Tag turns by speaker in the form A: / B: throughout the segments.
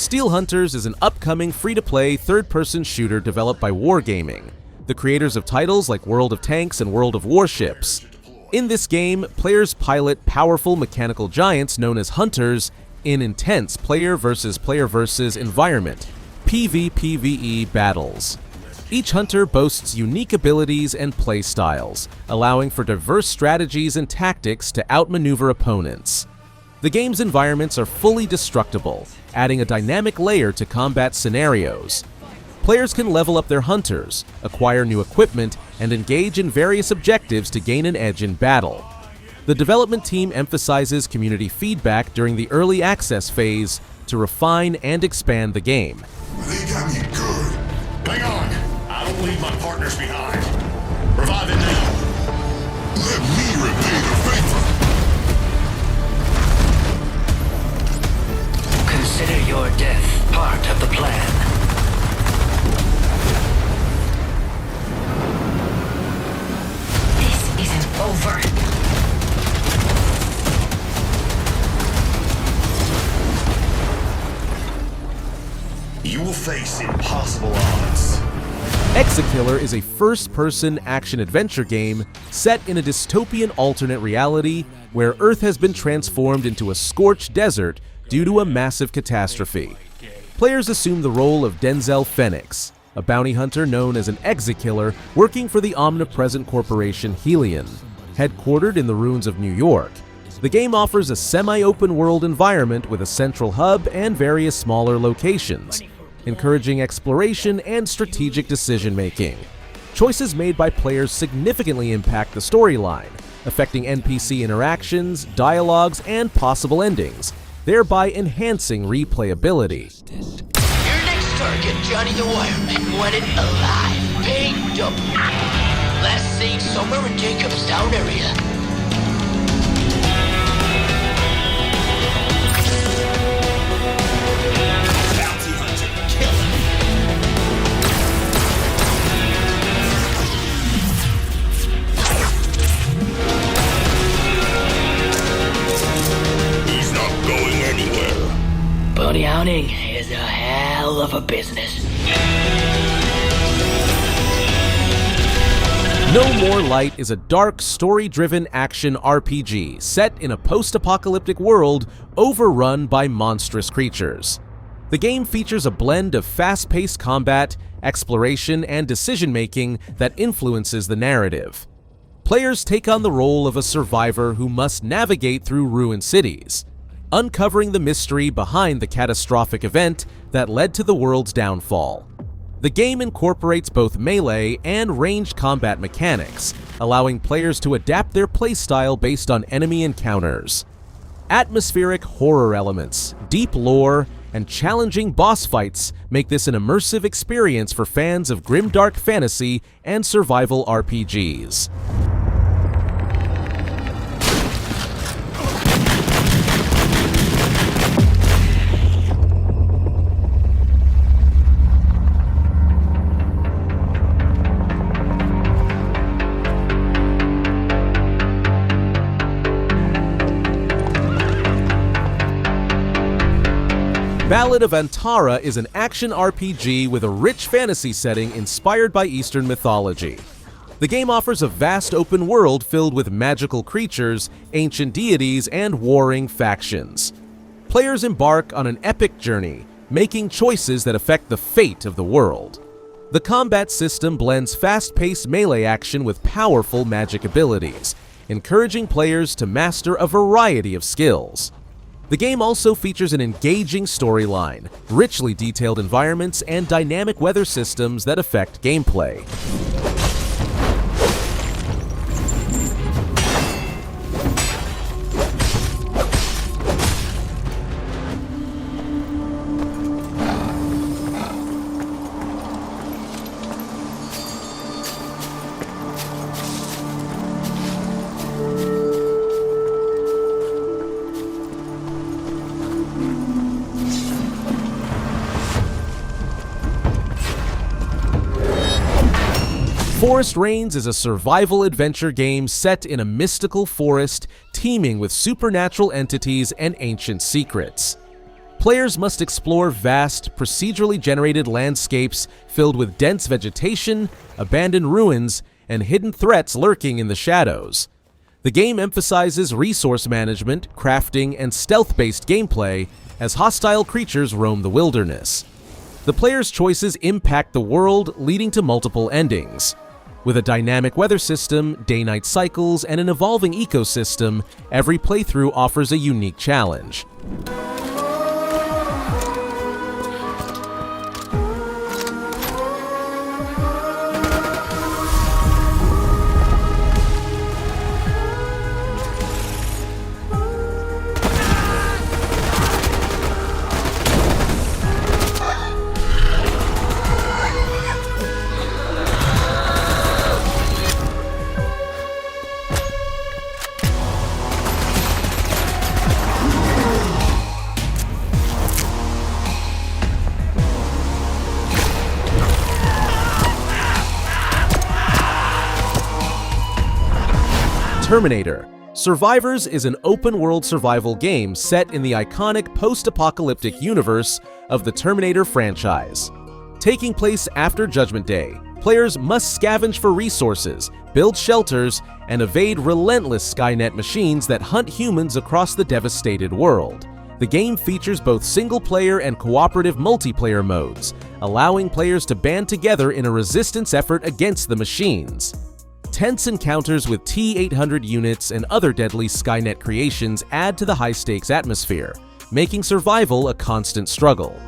A: Steel Hunters is an upcoming free-to-play third-person shooter developed by Wargaming, the creators of titles like World of Tanks and World of Warships. In this game, players pilot powerful mechanical giants known as Hunters in intense player-versus-player-versus environment, PvPvE battles. Each hunter boasts unique abilities and play styles, allowing for diverse strategies and tactics to outmaneuver opponents. The game's environments are fully destructible, adding a dynamic layer to combat scenarios. Players can level up their hunters, acquire new equipment, and engage in various objectives to gain an edge in battle. The development team emphasizes community feedback during the early access phase to refine and expand the game.
B: They got me good.
C: Hang on! I don't leave my partners behind. Revive it now!
B: Let me repay the favor.
D: Consider your death part of the plan.
E: This isn't over.
C: You will face impossible odds.
A: Exekiller is a first-person action-adventure game set in a dystopian alternate reality where Earth has been transformed into a scorched desert due to a massive catastrophe. Players assume the role of Denzel Phoenix, a bounty hunter known as an Exekiller working for the omnipresent corporation Helion, headquartered in the ruins of New York. The game offers a semi-open world environment with a central hub and various smaller locations, encouraging exploration and strategic decision-making. Choices made by players significantly impact the storyline, affecting NPC interactions, dialogues, and possible endings, thereby enhancing replayability.
F: Your next target, Johnny the Wireman, wanted alive, paying double. Last seen somewhere in Jacobstown area.
C: Bounty hunter, kill him!
B: He's not going anywhere.
F: Bounty hunting is a hell of a business.
A: No More Light is a dark, story-driven action RPG set in a post-apocalyptic world overrun by monstrous creatures. The game features a blend of fast-paced combat, exploration, and decision-making that influences the narrative. Players take on the role of a survivor who must navigate through ruined cities, uncovering the mystery behind the catastrophic event that led to the world's downfall. The game incorporates both melee and ranged combat mechanics, allowing players to adapt their playstyle based on enemy encounters. Atmospheric horror elements, deep lore, and challenging boss fights make this an immersive experience for fans of grimdark fantasy and survival RPGs. Ballad of Antara is an action RPG with a rich fantasy setting inspired by Eastern mythology. The game offers a vast open world filled with magical creatures, ancient deities, and warring factions. Players embark on an epic journey, making choices that affect the fate of the world. The combat system blends fast-paced melee action with powerful magic abilities, encouraging players to master a variety of skills. The game also features an engaging storyline, richly detailed environments, and dynamic weather systems that affect gameplay. Forest Rains is a survival adventure game set in a mystical forest teeming with supernatural entities and ancient secrets. Players must explore vast, procedurally generated landscapes filled with dense vegetation, abandoned ruins, and hidden threats lurking in the shadows. The game emphasizes resource management, crafting, and stealth-based gameplay as hostile creatures roam the wilderness. The player's choices impact the world, leading to multiple endings. With a dynamic weather system, day-night cycles, and an evolving ecosystem, every playthrough offers a unique challenge. Terminator. Survivors is an open-world survival game set in the iconic post-apocalyptic universe of the Terminator franchise. Taking place after Judgment Day, players must scavenge for resources, build shelters, and evade relentless Skynet machines that hunt humans across the devastated world. The game features both single-player and cooperative multiplayer modes, allowing players to band together in a resistance effort against the machines. Tense encounters with T-800 units and other deadly Skynet creations add to the high-stakes atmosphere, making survival a constant struggle.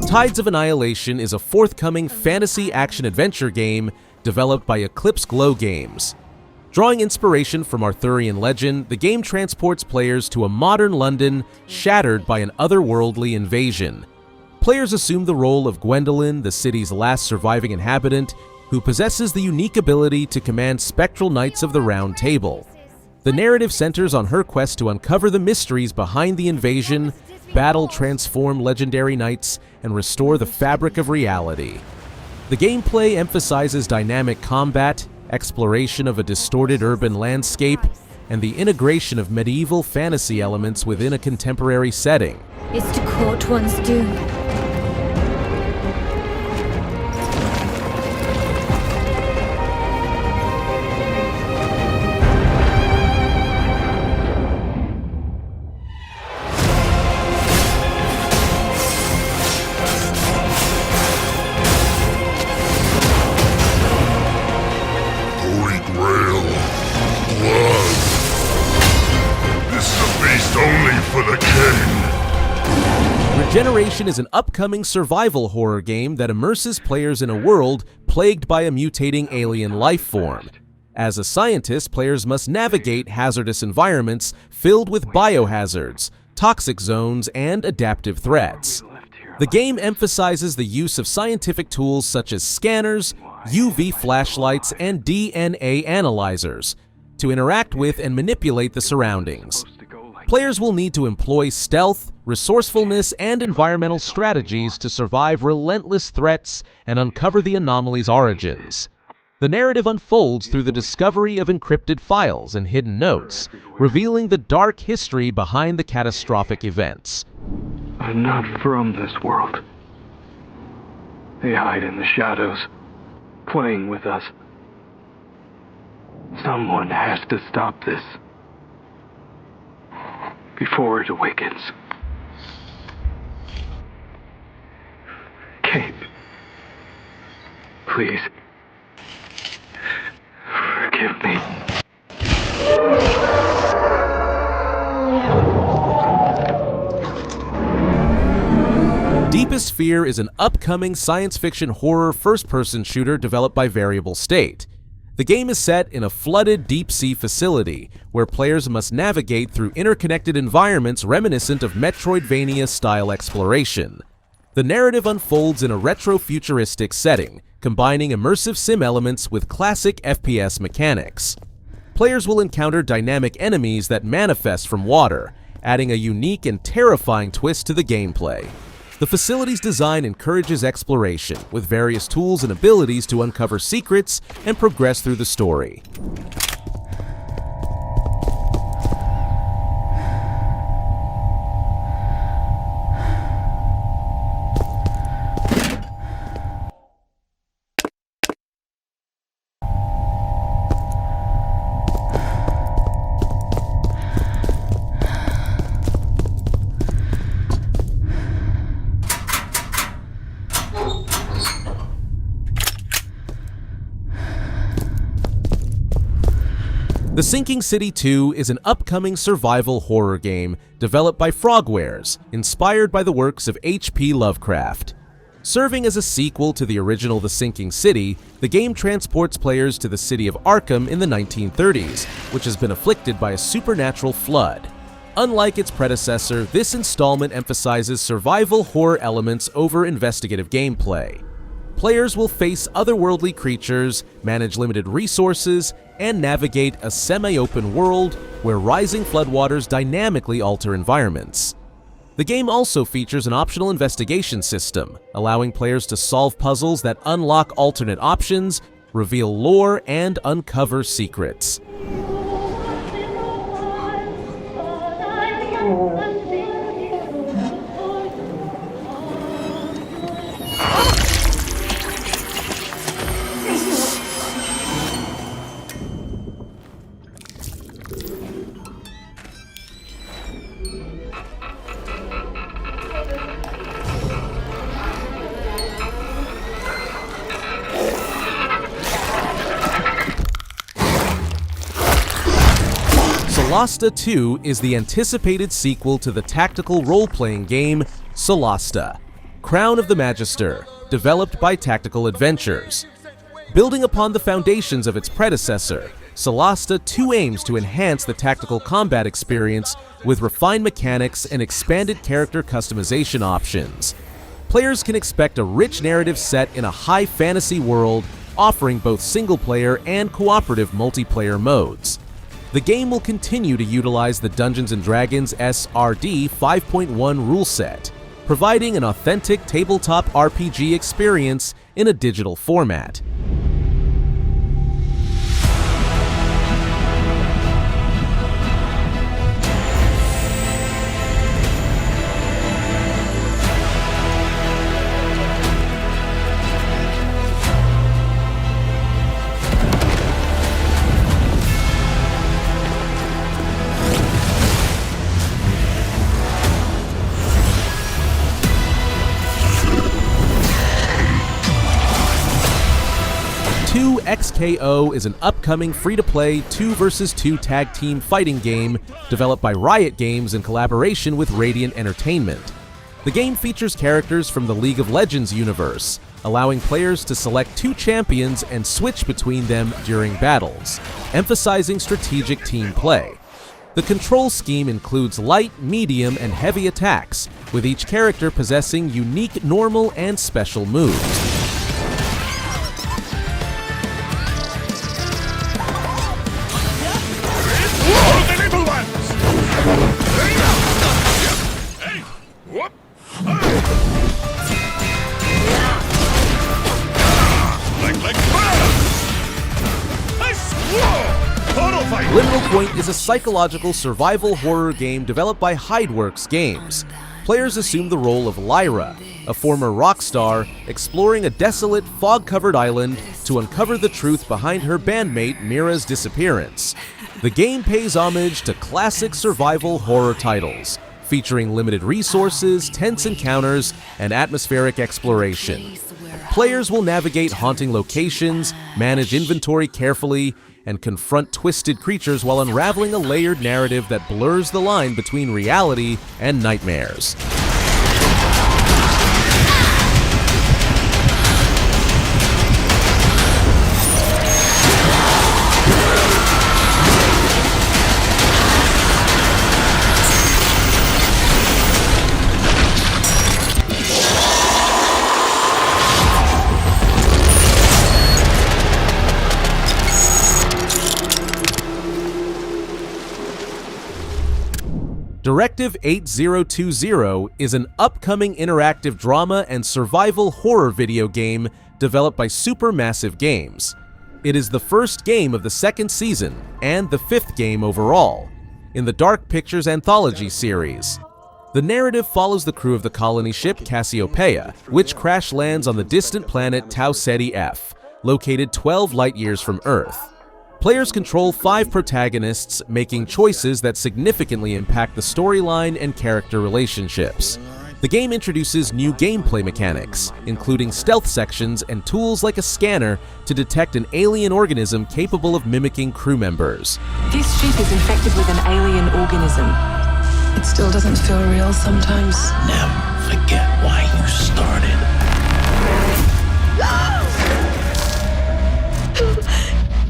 A: Tides of Annihilation is a forthcoming fantasy action-adventure game developed by Eclipse Glow Games. Drawing inspiration from Arthurian legend, the game transports players to a modern London shattered by an otherworldly invasion. Players assume the role of Gwendolyn, the city's last surviving inhabitant, who possesses the unique ability to command spectral knights of the Round Table. The narrative centers on her quest to uncover the mysteries behind the invasion, battle transform legendary knights, and restore the fabric of reality. The gameplay emphasizes dynamic combat, exploration of a distorted urban landscape, and the integration of medieval fantasy elements within a contemporary setting.
E: Is to court one's doom.
B: Holy Grail. Blood. This is a feast only for the king.
A: Regeneration is an upcoming survival horror game that immerses players in a world plagued by a mutating alien life form. As a scientist, players must navigate hazardous environments filled with biohazards, toxic zones, and adaptive threats. The game emphasizes the use of scientific tools such as scanners, UV flashlights, and DNA analyzers to interact with and manipulate the surroundings. Players will need to employ stealth, resourcefulness, and environmental strategies to survive relentless threats and uncover the anomaly's origins. The narrative unfolds through the discovery of encrypted files and hidden notes, revealing the dark history behind the catastrophic events.
G: I'm not from this world. They hide in the shadows, playing with us. Someone has to stop this before it awakens. Kate, please, forgive me.
A: Deepest Fear is an upcoming science fiction horror first-person shooter developed by Variable State. The game is set in a flooded deep-sea facility, where players must navigate through interconnected environments reminiscent of Metroidvania-style exploration. The narrative unfolds in a retro-futuristic setting, combining immersive sim elements with classic FPS mechanics. Players will encounter dynamic enemies that manifest from water, adding a unique and terrifying twist to the gameplay. The facility's design encourages exploration, with various tools and abilities to uncover secrets and progress through the story. The Sinking City 2 is an upcoming survival horror game developed by Frogwares, inspired by the works of H.P. Lovecraft. Serving as a sequel to the original The Sinking City, the game transports players to the city of Arkham in the 1930s, which has been afflicted by a supernatural flood. Unlike its predecessor, this installment emphasizes survival horror elements over investigative gameplay. Players will face otherworldly creatures, manage limited resources, and navigate a semi-open world where rising floodwaters dynamically alter environments. The game also features an optional investigation system, allowing players to solve puzzles that unlock alternate options, reveal lore, and uncover secrets. Solasta 2 is the anticipated sequel to the tactical role-playing game Solasta, Crown of the Magister, developed by Tactical Adventures. Building upon the foundations of its predecessor, Solasta 2 aims to enhance the tactical combat experience with refined mechanics and expanded character customization options. Players can expect a rich narrative set in a high fantasy world, offering both single-player and cooperative multiplayer modes. The game will continue to utilize the Dungeons & Dragons SRD 5.1 rule set, providing an authentic tabletop RPG experience in a digital format. XKO is an upcoming free-to-play 2 vs 2 tag team fighting game developed by Riot Games in collaboration with Radiant Entertainment. The game features characters from the League of Legends universe, allowing players to select 2 champions and switch between them during battles, emphasizing strategic team play. The control scheme includes light, medium, and heavy attacks, with each character possessing unique normal and special moves. Liminal Point is a psychological survival horror game developed by Hideworks Games. Players assume the role of Lyra, a former rock star, exploring a desolate, fog-covered island to uncover the truth behind her bandmate Mira's disappearance. The game pays homage to classic survival horror titles, featuring limited resources, tense encounters, and atmospheric exploration. Players will navigate haunting locations, manage inventory carefully, and confront twisted creatures while unraveling a layered narrative that blurs the line between reality and nightmares. Directive 8020 is an upcoming interactive drama and survival horror video game developed by Supermassive Games. It is the first game of the second season and the fifth game overall in the Dark Pictures anthology series. The narrative follows the crew of the colony ship Cassiopeia, which crash lands on the distant planet Tau Ceti F, located 12 light-years from Earth. Players control 5 protagonists, making choices that significantly impact the storyline and character relationships. The game introduces new gameplay mechanics, including stealth sections and tools like a scanner to detect an alien organism capable of mimicking crew members.
H: This ship is infected with an alien organism.
I: It still doesn't feel real sometimes.
D: Never forget why you started.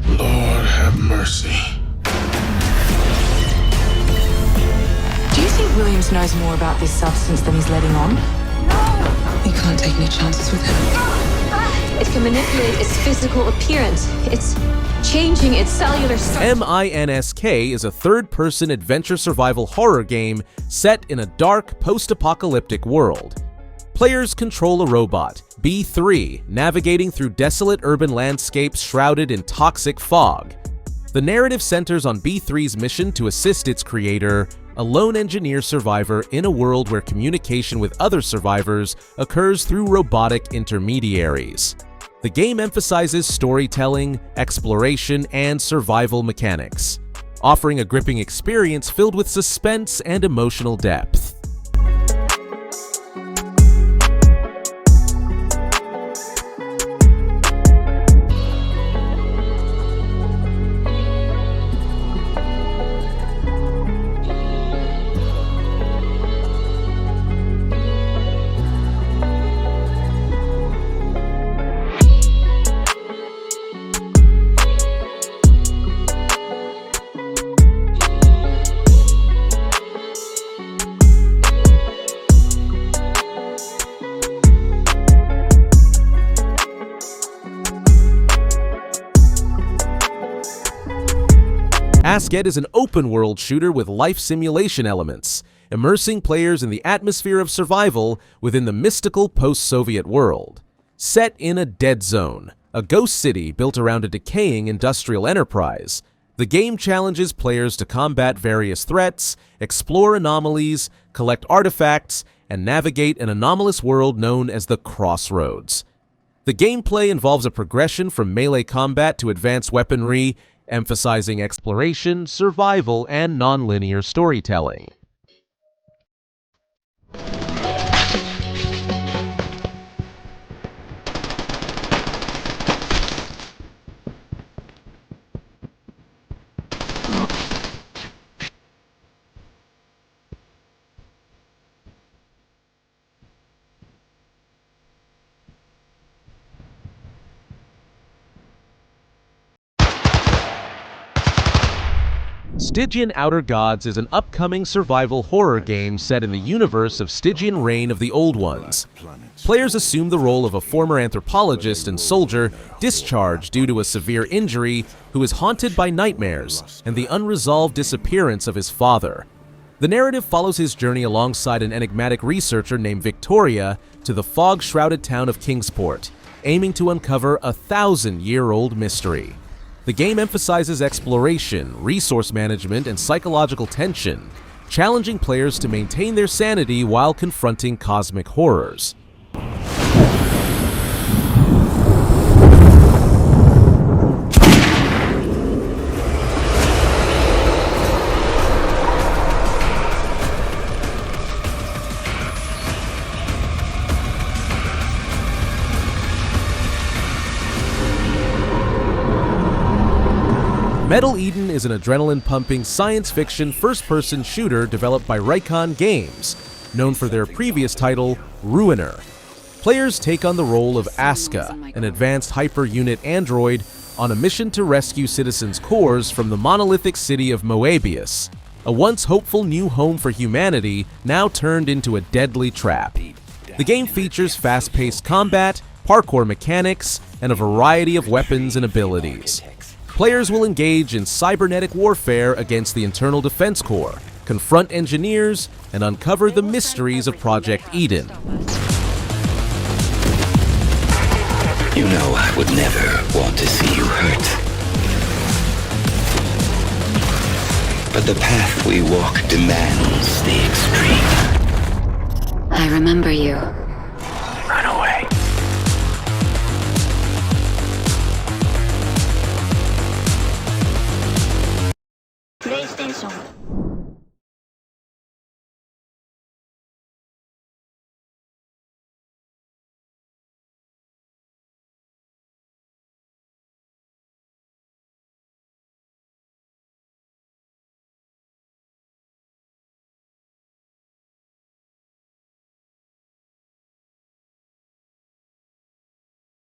B: Lord have mercy.
H: Do you think Williams knows more about this substance than he's letting on?
I: We can't take any chances with him.
E: It can manipulate its physical appearance. It's changing its cellular structure.
A: M.I.N.S.K is a third-person adventure survival horror game set in a dark, post-apocalyptic world. Players control a robot, B3, navigating through desolate urban landscapes shrouded in toxic fog. The narrative centers on B3's mission to assist its creator, a lone engineer survivor in a world where communication with other survivors occurs through robotic intermediaries. The game emphasizes storytelling, exploration, and survival mechanics, offering a gripping experience filled with suspense and emotional depth. Asket is an open-world shooter with life simulation elements, immersing players in the atmosphere of survival within the mystical post-Soviet world. Set in a dead zone, a ghost city built around a decaying industrial enterprise, the game challenges players to combat various threats, explore anomalies, collect artifacts, and navigate an anomalous world known as the Crossroads. The gameplay involves a progression from melee combat to advanced weaponry, emphasizing exploration, survival, and non-linear storytelling. Stygian Outer Gods is an upcoming survival horror game set in the universe of Stygian Reign of the Old Ones. Players assume the role of a former anthropologist and soldier discharged due to a severe injury who is haunted by nightmares and the unresolved disappearance of his father. The narrative follows his journey alongside an enigmatic researcher named Victoria to the fog-shrouded town of Kingsport, aiming to uncover a 1,000-year-old mystery. The game emphasizes exploration, resource management, and psychological tension, challenging players to maintain their sanity while confronting cosmic horrors. Metal Eden is an adrenaline-pumping science fiction first-person shooter developed by Raycon Games, known for their previous title, Ruiner. Players take on the role of Aska, an advanced hyper-unit android, on a mission to rescue citizens' cores from the monolithic city of Moebius, a once hopeful new home for humanity now turned into a deadly trap. The game features fast-paced combat, parkour mechanics, and a variety of weapons and abilities. Players will engage in cybernetic warfare against the Internal Defense Corps, confront engineers, and uncover the mysteries of Project Eden.
D: You know I would never want to see you hurt. But the path we walk demands the extreme.
E: I remember you.
D: Run away.
E: PlayStation